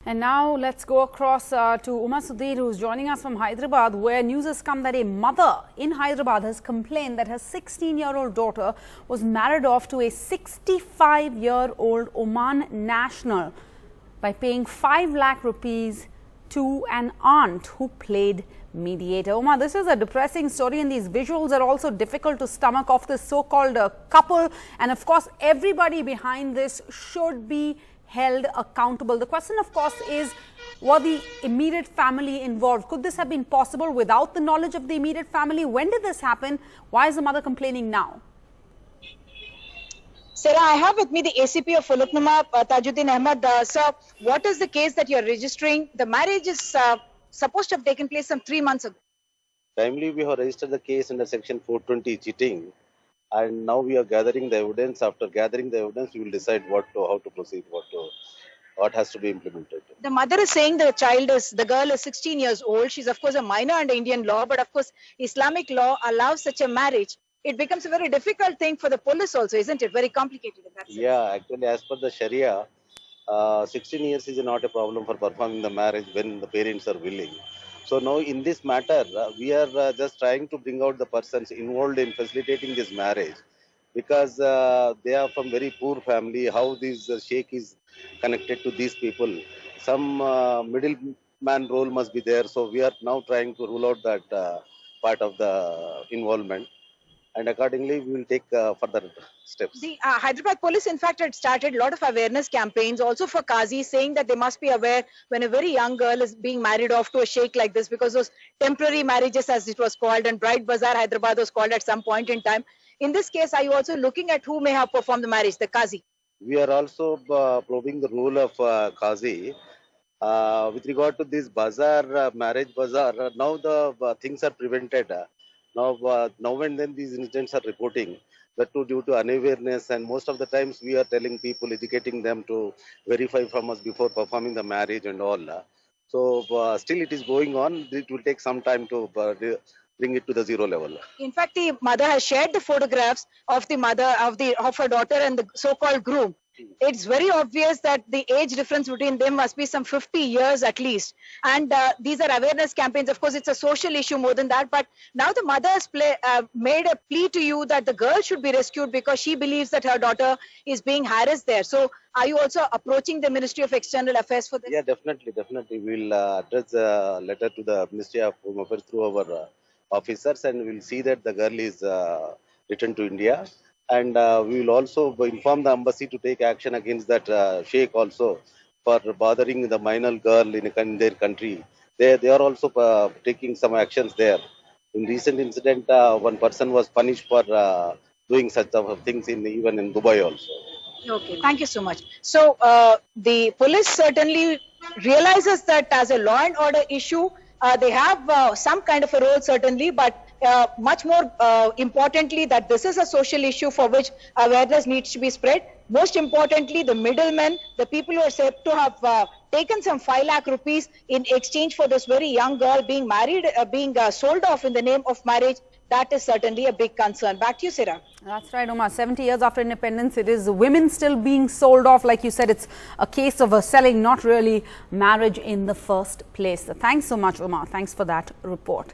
And now let's go across to Uma Sudhir, who's joining us from Hyderabad, where news has come that a mother in Hyderabad has complained that her 16-year-old daughter was married off to a 65-year-old Oman national by paying 5 lakh rupees to an aunt who played mediator. Uma, this is a depressing story, and these visuals are also difficult to stomach of this so-called couple. And of course, everybody behind this should be held accountable. The question, of course, is, were the immediate family involved? Could this have been possible without the knowledge of the immediate family? When did this happen? Why is the mother complaining now? Sarah, I have with me the ACP of Fuluknuma, Tajuddin Ahmed. Sir, what is the case that you're registering? The marriage is supposed to have taken place some 3 months ago. Timely, we have registered the case under section 420 cheating, and now we are gathering the evidence. After gathering the evidence, we will decide how to proceed, what has to be implemented. The mother is saying the girl is 16 years old. She's of course a minor under Indian law, but of course Islamic law allows such a marriage. It becomes a very difficult thing for the police also, isn't it? Very complicated in that sense. Yeah, actually, as per the Sharia, 16 years is not a problem for performing the marriage when the parents are willing. So now in this matter, we are just trying to bring out the persons involved in facilitating this marriage, because they are from very poor family. How this sheikh is connected to these people, some middleman role must be there. So we are now trying to rule out that part of the involvement, and accordingly we will take further steps. The Hyderabad police in fact had started a lot of awareness campaigns also for Qazi, saying that they must be aware when a very young girl is being married off to a sheikh like this, because those temporary marriages, as it was called, and Bride Bazaar Hyderabad was called at some point in time. In this case, are you also looking at who may have performed the marriage, the Qazi? We are also probing the role of Qazi. With regard to this bazaar, marriage bazaar, now the things are prevented. Now and then these incidents are reporting, that too due to unawareness, and most of the times we are telling people, educating them to verify from us before performing the marriage and all. So still it is going on. It will take some time to bring it to the zero level. In fact, the mother has shared the photographs of the mother of her daughter and the so-called groom. It's very obvious that the age difference between them must be some 50 years at least. And these are awareness campaigns. Of course, it's a social issue more than that. But now the mother has made a plea to you that the girl should be rescued because she believes that her daughter is being harassed there. So are you also approaching the Ministry of External Affairs for this? Yeah, definitely. We'll address a letter to the Ministry of Home Affairs through our officers, and we'll see that the girl is returned to India. And we will also inform the embassy to take action against that sheikh also for bothering the minor girl in their country. They are also taking some actions there. In recent incident, one person was punished for doing such things even in Dubai also. Okay, thank you so much. So the police certainly realizes that as a law and order issue, they have some kind of a role certainly, but much more importantly, that this is a social issue for which awareness needs to be spread. Most importantly, the middlemen, the people who are said to have taken some 5 lakh rupees in exchange for this very young girl being married, being sold off in the name of marriage, that is certainly a big concern. Back to you, Sira. That's right, Uma. 70 years after independence, it is women still being sold off. Like you said, it's a case of selling, not really marriage in the first place. Thanks so much, Uma. Thanks for that report.